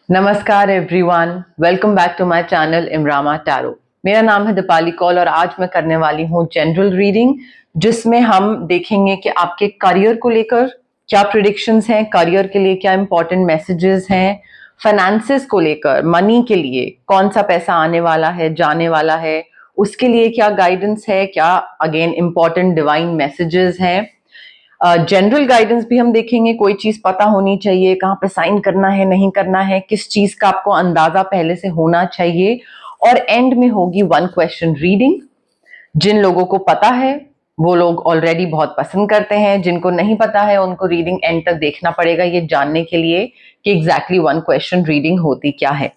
नमस्कार everyone, welcome back to my channel Imrama Tarot. मेरा नाम है दीपाली कौल और आज मैं करने वाली हूँ जनरल रीडिंग, जिसमें हम देखेंगे कि आपके करियर को लेकर क्या प्रिडिक्शंस हैं, करियर के लिए क्या इंपॉर्टेंट मैसेजेस हैं, फाइनेंसेस को लेकर मनी के लिए कौन सा पैसा आने वाला है, जाने वाला है, उसके लिए क्या गाइडेंस है, क्या अगेन इंपॉर्टेंट डिवाइन मैसेजेस हैं। जनरल गाइडेंस भी हम देखेंगे, कोई चीज पता होनी चाहिए, कहाँ पे साइन करना है, नहीं करना है, किस चीज का आपको अंदाजा पहले से होना चाहिए। और एंड में होगी वन क्वेश्चन रीडिंग। जिन लोगों को पता है वो लोग ऑलरेडी बहुत पसंद करते हैं, जिनको नहीं पता है उनको रीडिंग एंड तक देखना पड़ेगा ये जानने के लिए कि एग्जैक्टली वन क्वेश्चन रीडिंग होती क्या है।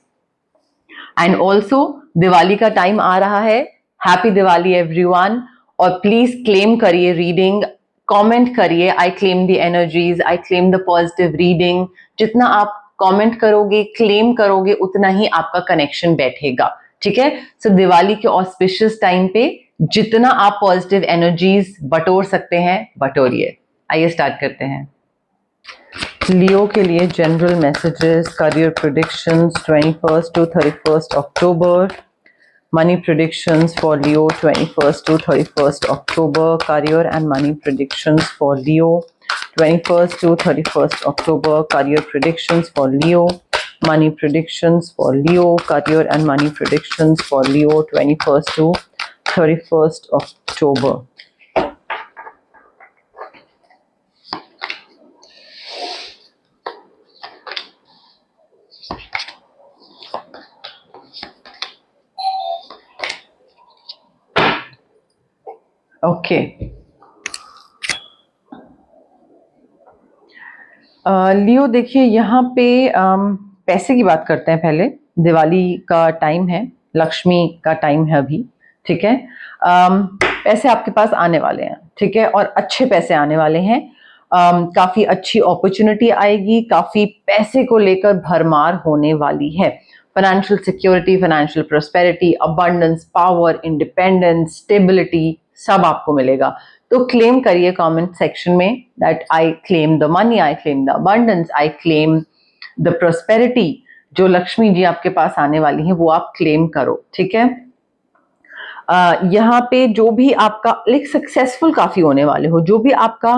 एंड ऑल्सो दिवाली का टाइम आ रहा है, हैप्पी दिवाली एवरीवन। और प्लीज क्लेम करिए रीडिंग, कमेंट करिए आई claim the energies, I claim the positive reading. जितना आप कमेंट करोगे, क्लेम करोगे, उतना ही आपका कनेक्शन बैठेगा। ठीक है, सो दिवाली के ऑस्पिशियस टाइम पे जितना आप पॉजिटिव एनर्जीज बटोर सकते हैं बटोरिए। आइए स्टार्ट करते हैं। लियो के लिए general messages, career predictions 21st to 31st October, money predictions for Leo 21st to 31st October, career and money predictions for Leo 21st to 31st October, career predictions for Leo, money predictions for Leo, career and money predictions for Leo 21st to 31st October. Okay, Leo देखिए यहाँ पे पैसे की बात करते हैं पहले। दिवाली का टाइम है, लक्ष्मी का टाइम है अभी। ठीक है, पैसे आपके पास आने वाले हैं। ठीक है, और अच्छे पैसे आने वाले हैं। काफी अच्छी अपॉर्चुनिटी आएगी, काफी पैसे को लेकर भरमार होने वाली है। Financial security, financial prosperity, abundance, power, independence, stability सब आपको मिलेगा। तो क्लेम करिए कमेंट सेक्शन में that I claim the money, I claim the abundance, I claim the prosperity. जो लक्ष्मी जी आपके पास आने वाली है वो आप क्लेम करो। ठीक है, यहाँ पे जो भी आपका सक्सेसफुल काफी होने वाले हो, जो भी आपका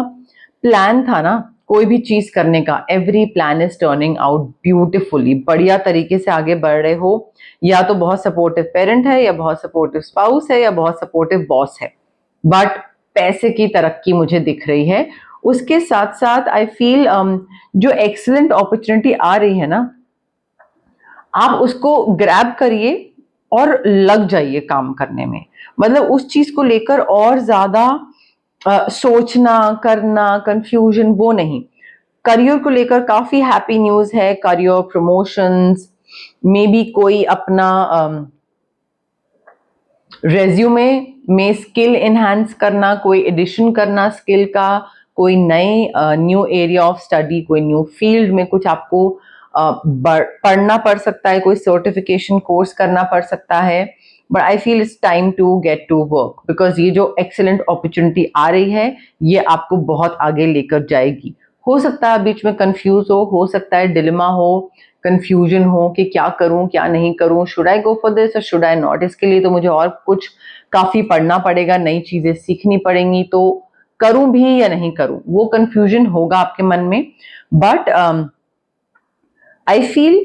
प्लान था ना कोई भी चीज करने का, every plan is turning out beautifully. बढ़िया तरीके से आगे बढ़ रहे हो। या तो बहुत सपोर्टिव पेरेंट है, या बहुत सपोर्टिव स्पाउस है, या बहुत सपोर्टिव बॉस है, बट पैसे की तरक्की मुझे दिख रही है। उसके साथ साथ आई फील जो एक्सीलेंट अपॉर्चुनिटी आ रही है ना, आप उसको ग्रैब करिए और लग जाइए काम करने में। मतलब उस चीज को लेकर और ज्यादा सोचना करना, कंफ्यूजन वो नहीं। करियर को लेकर काफी हैप्पी न्यूज है। करियर प्रमोशंस, मे बी कोई अपना रेज्यूमे में स्किल एनहांस करना, कोई एडिशन करना स्किल का, कोई नए न्यू एरिया ऑफ स्टडी, कोई न्यू फील्ड में कुछ आपको पढ़ना पड़ सकता है, कोई सर्टिफिकेशन कोर्स करना पड़ सकता है। But I feel it's time to get to work, because ये जो एक्सीलेंट अपॉर्चुनिटी आ रही है ये आपको बहुत आगे लेकर जाएगी। हो सकता है बीच में कंफ्यूज हो सकता है डिलेमा हो, कंफ्यूजन हो कि क्या करूं क्या नहीं करूं, should I go for this और शुड आई नॉट। इसके लिए तो मुझे और कुछ काफी पढ़ना पड़ेगा, नई चीजें सीखनी पड़ेंगी, तो करूं भी या नहीं करूं, वो कंफ्यूजन होगा आपके मन में। बट आई फील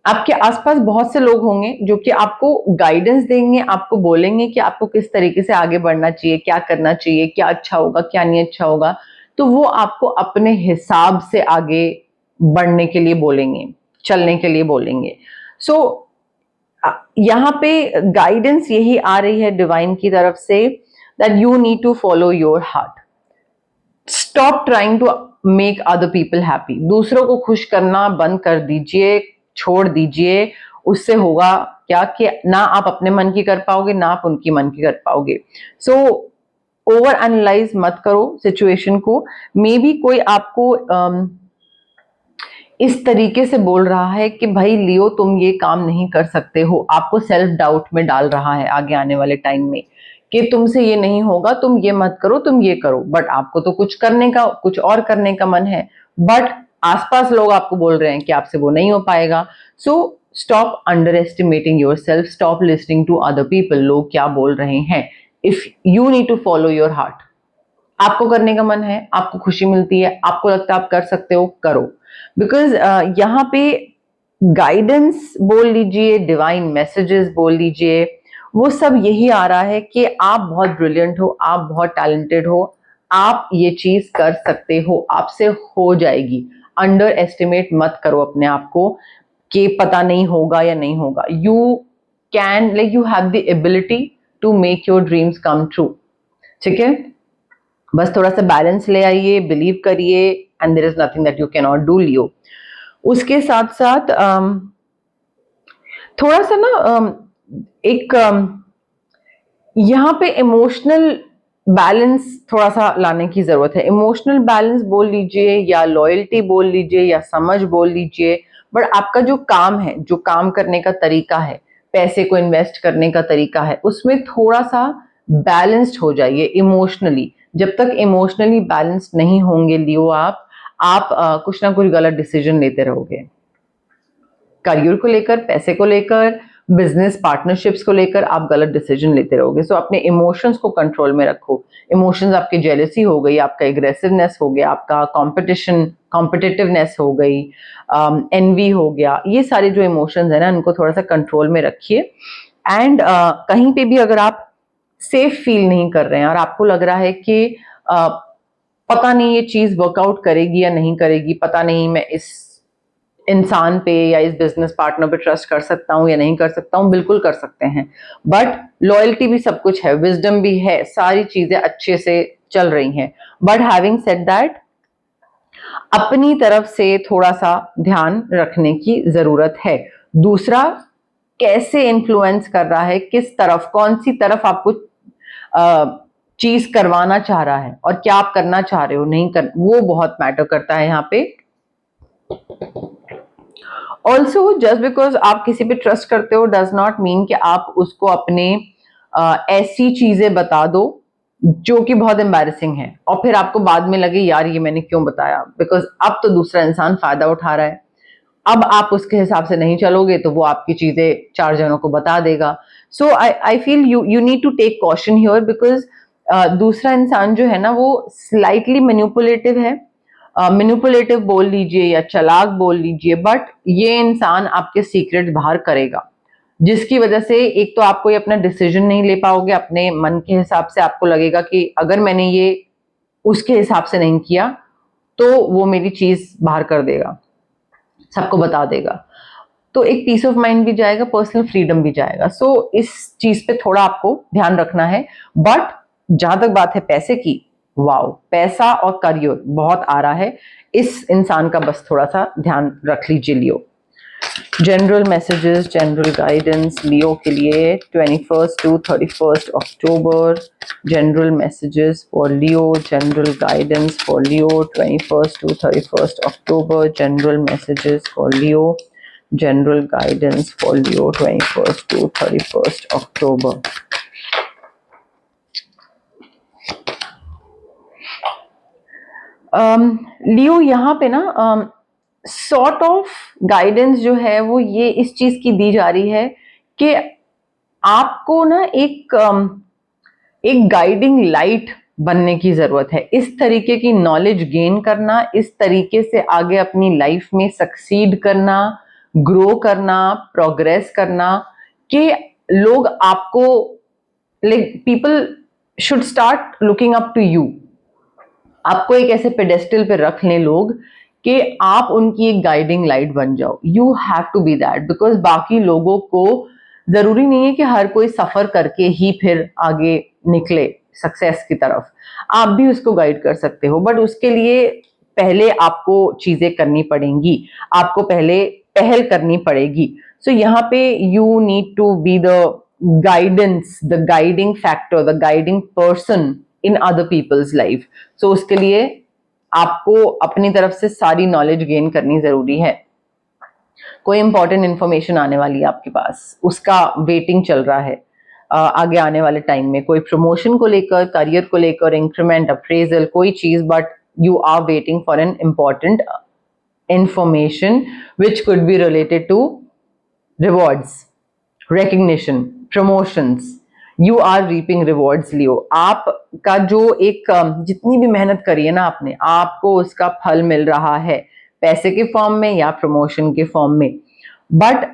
आपके आसपास बहुत से लोग होंगे जो कि आपको गाइडेंस देंगे, आपको बोलेंगे कि आपको किस तरीके से आगे बढ़ना चाहिए, क्या करना चाहिए, क्या अच्छा होगा क्या नहीं अच्छा होगा। तो वो आपको अपने हिसाब से आगे बढ़ने के लिए बोलेंगे, चलने के लिए बोलेंगे। सो यहाँ पे गाइडेंस यही आ रही है डिवाइन की तरफ से that you need to follow your heart. Stop trying to make other people happy. दूसरों को खुश करना बंद कर दीजिए, छोड़ दीजिए। उससे होगा क्या कि ना आप अपने मन की कर पाओगे, ना आप उनकी मन की कर पाओगे। सो ओवर एनालाइज मत करो सिचुएशन को। मे बी कोई आपको इस तरीके से बोल रहा है कि भाई लियो तुम ये काम नहीं कर सकते हो, आपको सेल्फ डाउट में डाल रहा है आगे आने वाले टाइम में कि तुमसे ये नहीं होगा, तुम ये मत करो, तुम ये करो। बट आपको तो कुछ करने का, कुछ और करने का मन है। बट आसपास लोग आपको बोल रहे हैं कि आपसे वो नहीं हो पाएगा. So stop underestimating yourself, stop listening to other people. लोग क्या बोल रहे हैं. If you need to follow your heart, आपको करने का मन है, आपको खुशी मिलती है, आपको लगता है आप कर सकते हो, करो. बिकॉज यहाँ पे गाइडेंस बोल लीजिए, डिवाइन मैसेजेस बोल लीजिए, वो सब यही आ रहा है कि आप बहुत ब्रिलियंट हो, आप बहुत टैलेंटेड हो, आप ये चीज कर सकते हो, आपसे हो जाएगी. अंडर एस्टिमेट मत करो अपने आप को कि पता नहीं होगा या नहीं होगा. You can, like you have the ability to make your dreams come true. ठीक है, बस थोड़ा सा बैलेंस ले आइए, बिलीव करिए, and there is nothing that you can not do. Leo, उसके साथ साथ थोड़ा सा ना एक यहाँ पे इमोशनल बैलेंस थोड़ा सा लाने की जरूरत है. इमोशनल बैलेंस बोल लीजिए या लॉयल्टी बोल लीजिए या समझ बोल लीजिए, बट आपका जो काम है, जो काम करने का तरीका है, पैसे को इन्वेस्ट करने का तरीका है, उसमें थोड़ा सा बैलेंस्ड हो जाइए इमोशनली. जब तक इमोशनली बैलेंस्ड नहीं होंगे लियो आप कुछ ना कुछ गलत डिसीजन लेते रहोगे. करियर को लेकर, पैसे को लेकर, बिजनेस पार्टनरशिप्स को लेकर आप गलत डिसीजन लेते रहोगे. सो अपने इमोशंस को कंट्रोल में रखो. इमोशंस आपके जेलसी हो गई, आपका एग्रेसिवनेस हो गया, आपका कॉम्पिटिटिवनेस हो गई, एनवी हो गया, ये सारे जो इमोशंस है ना, इनको थोड़ा सा कंट्रोल में रखिए. एंड कहीं पे भी अगर आप सेफ फील नहीं कर रहे हैं और आपको लग रहा है कि पता नहीं ये चीज वर्कआउट करेगी या नहीं करेगी, पता नहीं मैं इस इंसान पे या इस बिजनेस पार्टनर पे ट्रस्ट कर सकता हूं या नहीं कर सकता हूं, बिल्कुल कर सकते हैं. बट लॉयल्टी भी सब कुछ है, विजडम भी है, सारी चीजें अच्छे से चल रही हैं. बट हैविंग सेड दैट, अपनी तरफ से थोड़ा सा ध्यान रखने की जरूरत है. दूसरा कैसे इन्फ्लुएंस कर रहा है, किस तरफ, कौन सी तरफ आपको चीज करवाना चाह रहा है और क्या आप करना चाह रहे हो, नहीं कर, वो बहुत मैटर करता है यहाँ पे. ऑल्सो जस्ट बिकॉज आप किसी पे ट्रस्ट करते हो डज नॉट मीन कि आप उसको अपने ऐसी चीजें बता दो जो कि बहुत एम्बैरेसिंग है और फिर आपको बाद में लगे यार ये मैंने क्यों बताया, बिकॉज अब तो दूसरा इंसान फायदा उठा रहा है. अब आप उसके हिसाब से नहीं चलोगे तो वो आपकी चीजें 4 जनों को बता देगा. So I feel you need to take caution here, because दूसरा इंसान जो है ना वो स्लाइटली मैनिपुलेटिव है. मैनिपुलेटिव बोल लीजिए या चालाक बोल लीजिए, बट ये इंसान आपके सीक्रेट बाहर करेगा, जिसकी वजह से एक तो आप कोई अपना डिसीजन नहीं ले पाओगे अपने मन के हिसाब से. आपको लगेगा कि अगर मैंने ये उसके हिसाब से नहीं किया तो वो मेरी चीज बाहर कर देगा, सबको बता देगा. तो एक पीस ऑफ माइंड भी जाएगा, पर्सनल फ्रीडम भी जाएगा. सो इस चीज पे थोड़ा आपको ध्यान रखना है. बट जहां तक बात है पैसे की, वाओ, पैसा और करियर बहुत आ रहा है. इस इंसान का बस थोड़ा सा ध्यान रख लीजिए लियो. जनरल मैसेजेस, जनरल गाइडेंस लियो के लिए 21st to 31st October. General messages for Leo, general guidance for Leo 21st to 31st October. General messages for Leo, general guidance for Leo 21st to 31st October. लियो यहाँ पे ना sort of guidance जो है वो ये इस चीज की दी जा रही है कि आपको ना एक गाइडिंग लाइट बनने की जरूरत है. इस तरीके की नॉलेज गेन करना, इस तरीके से आगे अपनी लाइफ में सक्सीड करना, ग्रो करना, प्रोग्रेस करना, कि लोग आपको, like people should start looking up to you. आपको एक ऐसे पेडेस्टल पे रख लें लोग कि आप उनकी एक गाइडिंग लाइट बन जाओ. You have to be that, because बाकी लोगों को जरूरी नहीं है कि हर कोई सफर करके ही फिर आगे निकले सक्सेस की तरफ. आप भी उसको गाइड कर सकते हो, बट उसके लिए पहले आपको चीजें करनी पड़ेंगी, आपको पहले पहल करनी पड़ेगी. सो यहाँ पे you need to be the guidance, the guiding factor, the guiding person in other people's life. So उसके लिए आपको अपनी तरफ से सारी नॉलेज गेन करनी जरूरी है. कोई इंपॉर्टेंट इंफॉर्मेशन आने वाली है आपके पास, उसका वेटिंग चल रहा है आगे आने वाले टाइम में, कोई प्रमोशन को लेकर, करियर को लेकर, इंक्रीमेंट, अप्रेजल, कोई चीज, but you are waiting for an important information which could be related to rewards, recognition, promotions. You are reaping rewards, लियो। आपका जो एक जितनी भी मेहनत करी है ना आपने, आपको उसका फल मिल रहा है, पैसे के फॉर्म में या प्रमोशन के फॉर्म में। बट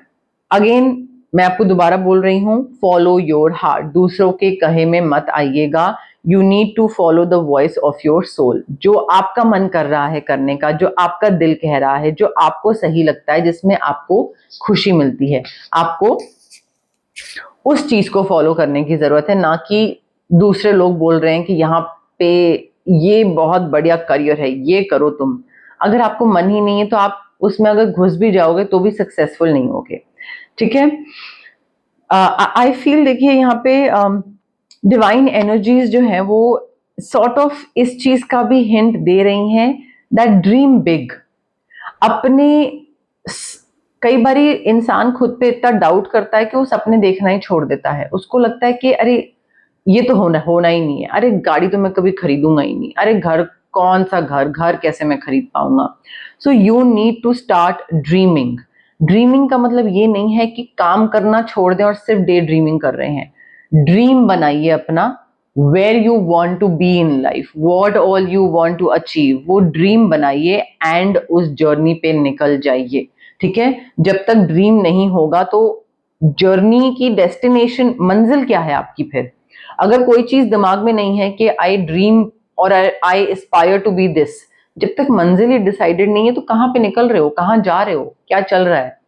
अगेन मैं आपको दोबारा बोल रही हूँ, फॉलो योर हार्ट, दूसरों के कहे में मत आइएगा। You need to follow the voice of your soul, जो आपका मन कर रहा है करने का, जो आपका दिल कह रहा है, जो आपको सही लगता है, जिसमें आपको खुशी मिलती है, आपको उस चीज को फॉलो करने की जरूरत है, ना कि दूसरे लोग बोल रहे हैं कि यहाँ पे ये बहुत बढ़िया करियर है, ये करो तुम। अगर आपको मन ही नहीं है तो आप उसमें अगर घुस भी जाओगे तो भी सक्सेसफुल नहीं होगे, ठीक है। आई फील, देखिए यहाँ पे डिवाइन एनर्जीज जो है वो सॉर्ट ऑफ इस चीज का भी हिंट दे रही हैं, दैट ड्रीम बिग। अपने कई बारी इंसान खुद पे इतना डाउट करता है कि वो सपने देखना ही छोड़ देता है। उसको लगता है कि अरे ये तो होना ही नहीं है, अरे गाड़ी तो मैं कभी खरीदूंगा ही नहीं, अरे घर, कौन सा घर कैसे मैं खरीद पाऊंगा। So you need to start dreaming. Dreaming का मतलब ये नहीं है कि काम करना छोड़ दें और सिर्फ डे ड्रीमिंग कर रहे हैं। ड्रीम बनाइए अपना, where you want to be in life, what all you want to achieve, वो ड्रीम बनाइए एंड उस जर्नी पे निकल जाइए, ठीक है। जब तक ड्रीम नहीं होगा तो जर्नी की डेस्टिनेशन, मंजिल क्या है आपकी फिर? अगर कोई चीज दिमाग में नहीं है कि आई ड्रीम और I aspire to be this, जब तक मंजिल ही डिसाइडेड नहीं है तो कहाँ पे निकल रहे हो, कहाँ जा रहे हो, क्या चल रहा है,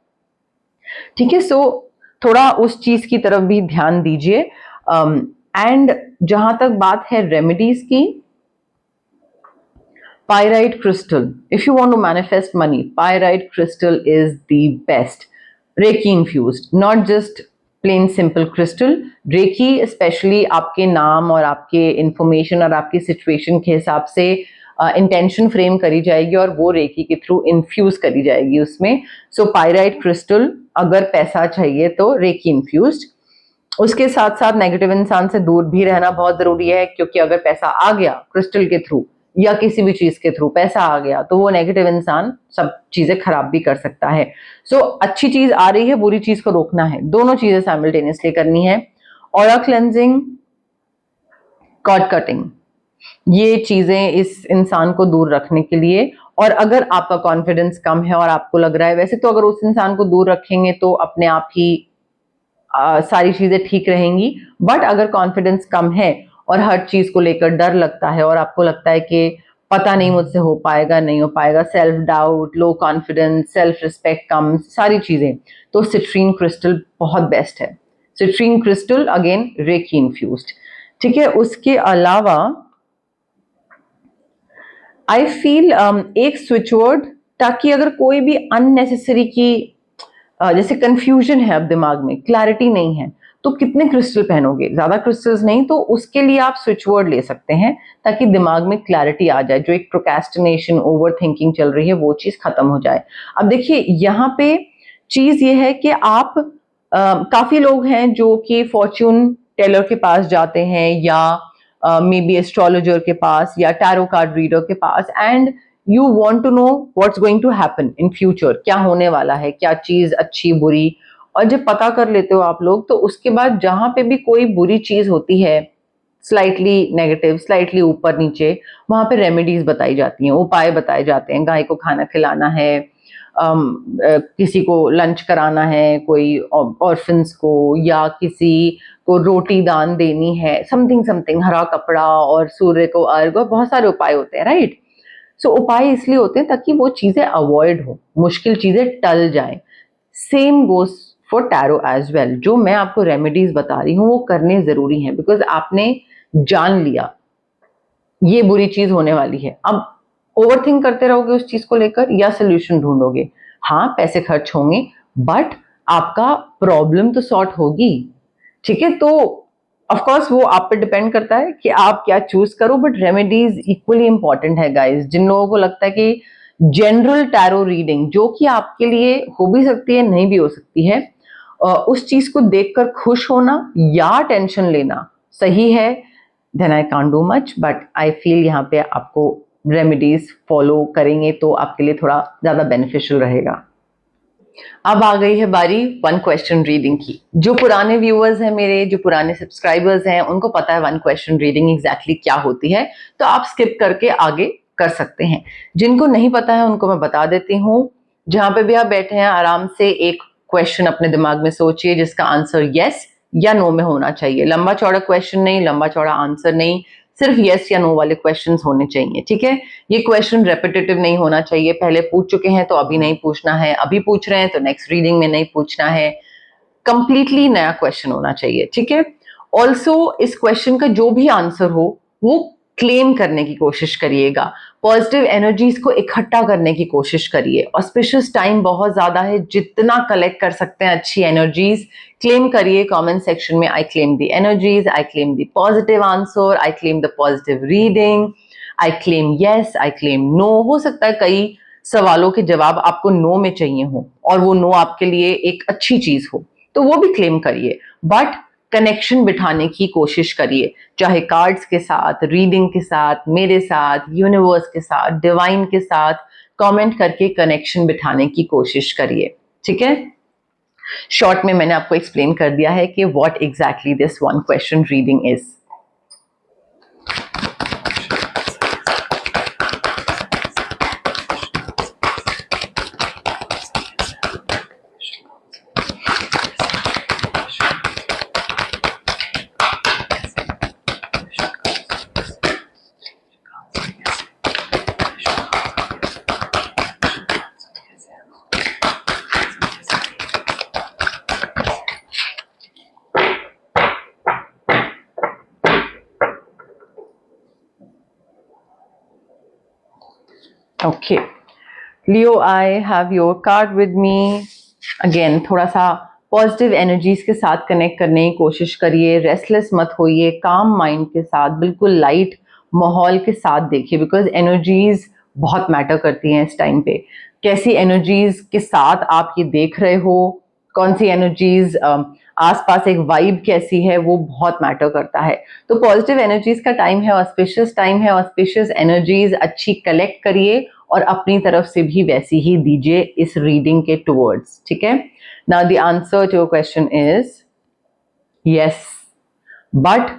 ठीक है। सो थोड़ा उस चीज की तरफ भी ध्यान दीजिए। एंड जहां तक बात है रेमेडीज की, pyrite crystal, if you want to manifest money, pyrite crystal is the best. Reiki infused, not just plain simple crystal, Reiki especially आपके नाम और आपके इंफॉर्मेशन और आपकी सिचुएशन के हिसाब से इंटेंशन फ्रेम करी जाएगी और वो रेकी के थ्रू इन्फ्यूज करी जाएगी उसमें। सो पायराइट क्रिस्टल, अगर पैसा चाहिए तो रेकी इन्फ्यूज्ड। उसके साथ साथ नेगेटिव इंसान से दूर भी रहना बहुत जरूरी है, क्योंकि अगर पैसा आ गया क्रिस्टल के थ्रू या किसी भी चीज के थ्रू पैसा आ गया तो वो नेगेटिव इंसान सब चीजें खराब भी कर सकता है। सो अच्छी चीज आ रही है, बुरी चीज को रोकना है, दोनों चीजें साइमल्टेनियसली करनी है। ऑरा क्लेंजिंग, कॉर्ड कटिंग, ये चीजें इस इंसान को दूर रखने के लिए। और अगर आपका कॉन्फिडेंस कम है और आपको लग रहा है, वैसे तो अगर उस इंसान को दूर रखेंगे तो अपने आप ही सारी चीजें ठीक रहेंगी, बट अगर कॉन्फिडेंस कम है और हर चीज को लेकर डर लगता है और आपको लगता है कि पता नहीं मुझसे हो पाएगा नहीं हो पाएगा, self doubt, low confidence, self respect कम, सारी चीजें, तो सिट्रीन क्रिस्टल बहुत बेस्ट है। Citrine crystal again reiki infused, ठीक है। उसके अलावा आई फील एक स्विच वर्ड, ताकि अगर कोई भी अननेसेसरी की जैसे कंफ्यूजन है, अब दिमाग में क्लैरिटी नहीं है, तो कितने क्रिस्टल पहनोगे, ज्यादा क्रिस्टल्स नहीं, तो उसके लिए आप स्विच वर्ड ले सकते हैं ताकि दिमाग में क्लैरिटी आ जाए, जो एक प्रोक्रेस्टिनेशन, ओवर थिंकिंग चल रही है वो चीज खत्म हो जाए। अब देखिए यहाँ पे चीज ये है कि आप काफी लोग हैं जो कि फॉर्च्यून टेलर के पास जाते हैं या मे बी एस्ट्रोलॉजर के पास या टैरो कार्ड रीडर के पास, and you want to know what's going to happen in future, क्या होने वाला है, क्या चीज अच्छी बुरी, और जब पता कर लेते हो आप लोग तो उसके बाद जहां पे भी कोई बुरी चीज होती है, स्लाइटली नेगेटिव, स्लाइटली ऊपर नीचे, वहां पे रेमेडीज बताई जाती हैं, उपाय बताए जाते हैं। गाय को खाना खिलाना है, किसी को लंच कराना है, कोई ऑर्फन्स को, या किसी को रोटी दान देनी है, समथिंग समथिंग, हरा कपड़ा और सूर्य को अर्घ, बहुत सारे उपाय होते हैं, राइट। सो उपाय इसलिए होते हैं ताकि वो चीजें अवॉइड हो, मुश्किल चीजें टल जाए। Same goes for tarot as well, जो मैं आपको रेमेडीज बता रही हूँ वो करने जरूरी हैं, बिकॉज आपने जान लिया ये बुरी चीज होने वाली है। अब ओवरथिंक करते रहोगे उस चीज को लेकर या सोल्यूशन ढूंढोगे, हाँ पैसे खर्च होंगे बट आपका प्रॉब्लम तो सॉर्ट होगी, ठीक है। तो ऑफ कोर्स वो आप पे डिपेंड करता है कि आप क्या चूज करो, बट रेमेडीज इक्वली इंपॉर्टेंट है गाइस। जिन लोगों को लगता है कि जनरल टैरो रीडिंग जो कि आपके लिए हो भी सकती है नहीं भी हो सकती है, उस चीज को देखकर खुश होना या टेंशन लेना सही है, then I can't do much, but I feel यहाँ पे आपको रेमेडीज फॉलो करेंगे तो आपके लिए थोड़ा ज़्यादा बेनिफिशियल रहेगा। अब आ गई है बारी वन क्वेश्चन रीडिंग की। जो पुराने व्यूअर्स हैं मेरे, जो पुराने सब्सक्राइबर्स हैं, उनको पता है वन क्वेश्चन रीडिंग एग्जैक्टली क्या होती है, तो आप स्किप करके आगे कर सकते हैं। जिनको नहीं पता है उनको मैं बता देती हूँ। जहां पे भी आप बैठे हैं आराम से एक क्वेश्चन अपने दिमाग में सोचिए जिसका आंसर यस या नो में होना चाहिए। लंबा चौड़ा क्वेश्चन नहीं, लंबा चौड़ा आंसर नहीं, सिर्फ यस या नो वाले क्वेश्चंस होने चाहिए, ठीक है। ये क्वेश्चन रेपिटेटिव नहीं होना चाहिए, पहले पूछ चुके हैं तो अभी नहीं पूछना है, अभी पूछ रहे हैं तो नेक्स्ट रीडिंग में नहीं पूछना है, कंप्लीटली नया क्वेश्चन होना चाहिए, ठीक है। ऑल्सो इस क्वेश्चन का जो भी आंसर हो वो क्लेम करने की कोशिश करिएगा, पॉजिटिव एनर्जीज को इकट्ठा करने की कोशिश करिए। ऑस्पिशियस टाइम बहुत ज्यादा है, जितना कलेक्ट कर सकते हैं अच्छी एनर्जीज क्लेम करिए कमेंट सेक्शन में। I claim the energies, I claim the positive answer, I claim the positive reading, I claim yes, I claim no. हो सकता है कई सवालों के जवाब आपको नो में चाहिए हो और वो नो आपके लिए एक अच्छी चीज हो, तो वो भी क्लेम करिए, बट कनेक्शन बिठाने की कोशिश करिए, चाहे कार्ड्स के साथ, रीडिंग के साथ, मेरे साथ, यूनिवर्स के साथ, डिवाइन के साथ, कमेंट करके कनेक्शन बिठाने की कोशिश करिए, ठीक है। शॉर्ट में मैंने आपको एक्सप्लेन कर दिया है कि what exactly this one question reading is. Okay Leo, I have your card with me. Again थोड़ा सा पॉजिटिव एनर्जीज के साथ कनेक्ट करने की कोशिश करिए, रेस्टलेस मत होइए, काम माइंड के साथ, बिल्कुल लाइट माहौल के साथ देखिए, बिकॉज एनर्जीज बहुत मैटर करती हैं इस टाइम पे। कैसी एनर्जीज के साथ आप ये देख रहे हो, कौन सी एनर्जीज आसपास, एक वाइब कैसी है, वो बहुत मैटर करता है। तो पॉजिटिव एनर्जीज का टाइम है, ऑस्पिशियस टाइम है, ऑस्पिशियस एनर्जीज अच्छी कलेक्ट करिए और अपनी तरफ से भी वैसी ही दीजिए इस रीडिंग के टुवर्ड्स, ठीक है। Now the answer to your question is yes, but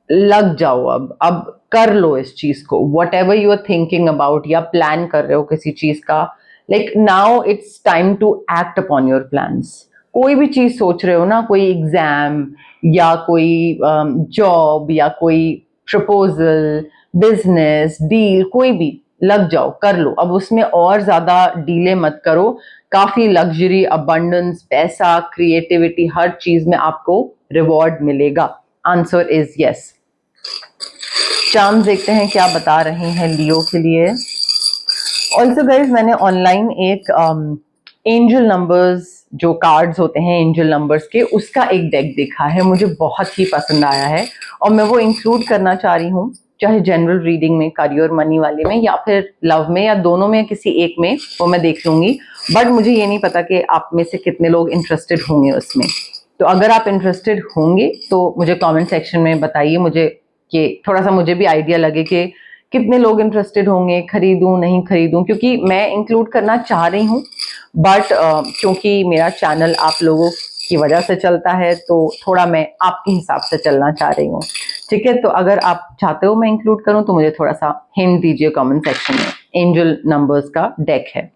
लग जाओ, अब कर लो इस चीज को, whatever you are thinking about या प्लान कर रहे हो किसी चीज का, like now it's time to act upon your plans. कोई भी चीज सोच रहे हो ना, कोई एग्जाम या कोई जॉब या कोई प्रपोजल, बिजनेस डील, कोई भी, लग जाओ, कर लो अब उसमें, और ज्यादा डीले मत करो। काफी लग्जरी, अबंडेंस, पैसा, क्रिएटिविटी, हर चीज में आपको रिवॉर्ड मिलेगा। Answer is yes. चार्म्स देखते हैं क्या बता रहे हैं लियो के लिए। ऑल्सो गाइज, मैंने ऑनलाइन एक एंजल नंबर्स, जो कार्ड्स होते हैं एंजल नंबर्स के, उसका एक डेक देखा है, मुझे बहुत ही पसंद आया है और मैं वो इंक्लूड करना चाह रही हूँ, चाहे जनरल रीडिंग में, करियर मनी वाले में, या फिर लव में, या दोनों में, किसी एक में, वो मैं देख लूंगी। बट मुझे ये नहीं पता कि आप में से कितने लोग इंटरेस्टेड होंगे उसमें। तो अगर आप इंटरेस्टेड होंगे तो मुझे कमेंट सेक्शन में बताइए, मुझे कि थोड़ा सा मुझे भी आइडिया लगे कि कितने लोग इंटरेस्टेड होंगे, खरीदूं नहीं खरीदूं, क्योंकि मैं इंक्लूड करना चाह रही हूँ, बट क्योंकि मेरा चैनल आप लोगों की वजह से चलता है तो थोड़ा मैं आपके हिसाब से चलना चाह रही हूँ, ठीक है। तो अगर आप चाहते हो मैं इंक्लूड करूँ तो मुझे थोड़ा सा हिंट दीजिए कमेंट सेक्शन में। एंजल नंबर्स का डेक है।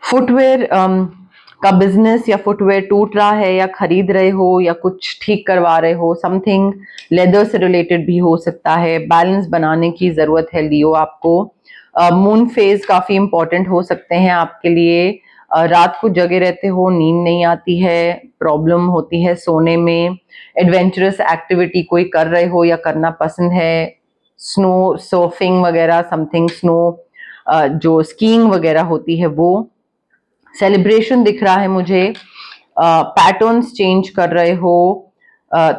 फुटवेयर का बिजनेस या फुटवेयर टूट रहा है या खरीद रहे हो या कुछ ठीक करवा रहे हो, समथिंग लेदर से रिलेटेड भी हो सकता है। बैलेंस बनाने की जरूरत है लियो आपको। मून फेज काफी इंपॉर्टेंट हो सकते हैं आपके लिए। रात को जगे रहते हो, नींद नहीं आती है, प्रॉब्लम होती है सोने में। एडवेंचरस एक्टिविटी कोई कर रहे हो या करना पसंद है, स्नो सर्फिंग वगैरह, समथिंग स्नो, जो स्कीइंग वगैरह होती है वो। सेलिब्रेशन दिख रहा है मुझे। पैटर्न्स चेंज कर रहे हो,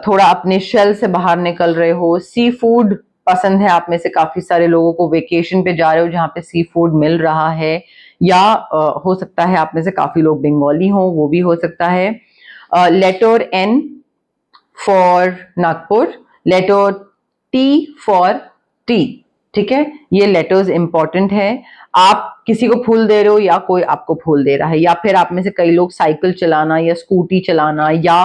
थोड़ा अपने शेल से बाहर निकल रहे हो। सी फूड पसंद है आप में से काफी सारे लोगों को, वेकेशन पे जा रहे हो जहाँ पे सी फूड मिल रहा है, या हो सकता है आप में से काफी लोग बंगाली हो, वो भी हो सकता है। Letter N for Nagpur, letter T for T, ठीक है, ये लेटर्स इंपॉर्टेंट है। आप किसी को फूल दे रहे हो या कोई आपको फूल दे रहा है, या फिर आप में से कई लोग साइकिल चलाना या स्कूटी चलाना या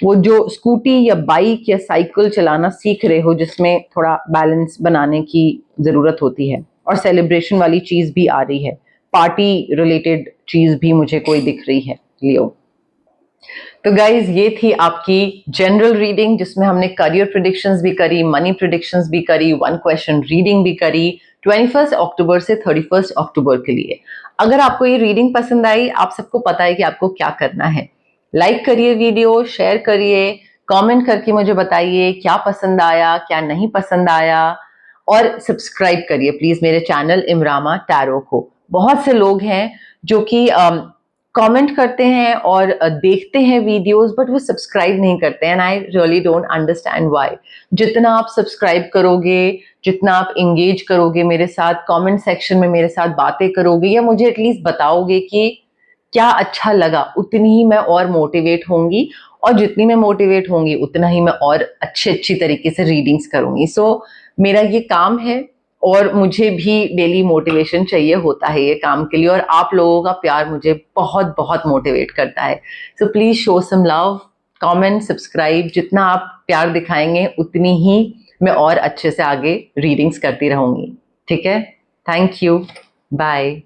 वो जो स्कूटी या बाइक या साइकिल चलाना सीख रहे हो जिसमें थोड़ा बैलेंस बनाने की जरूरत होती है, और सेलिब्रेशन वाली चीज भी आ रही है, पार्टी रिलेटेड चीज भी मुझे कोई दिख रही है लियो। तो गाइज ये थी आपकी जनरल रीडिंग जिसमें हमने करियर प्रिडिक्शंस भी करी, मनी प्रिडिक्शंस भी करी, 1 क्वेश्चन रीडिंग भी करी 21 अक्टूबर से 31 अक्टूबर के लिए। अगर आपको ये रीडिंग पसंद आई, आप सबको पता है कि आपको क्या करना है, लाइक करिए वीडियो, शेयर करिए, कमेंट करके मुझे बताइए क्या पसंद आया क्या नहीं पसंद आया, और सब्सक्राइब करिए प्लीज मेरे चैनल इमरामा टैरो को। बहुत से लोग हैं जो कि कमेंट करते हैं और देखते हैं वीडियोस बट वो सब्सक्राइब नहीं करते हैं, and I really don't understand why. जितना आप सब्सक्राइब करोगे, जितना आप इंगेज करोगे मेरे साथ, कमेंट सेक्शन में मेरे साथ बातें करोगे या मुझे एटलीस्ट बताओगे कि क्या अच्छा लगा, उतनी ही मैं और मोटिवेट होंगी, और जितनी मैं मोटिवेट होंगी उतना ही मैं और अच्छी तरीके से रीडिंग्स करूंगी। सो मेरा ये काम है और मुझे भी डेली मोटिवेशन चाहिए होता है ये काम के लिए, और आप लोगों का प्यार मुझे बहुत बहुत मोटिवेट करता है। So please show some love, comment, subscribe, जितना आप प्यार दिखाएंगे उतनी ही मैं और अच्छे से आगे रीडिंग्स करती रहूंगी, ठीक है। Thank you, bye.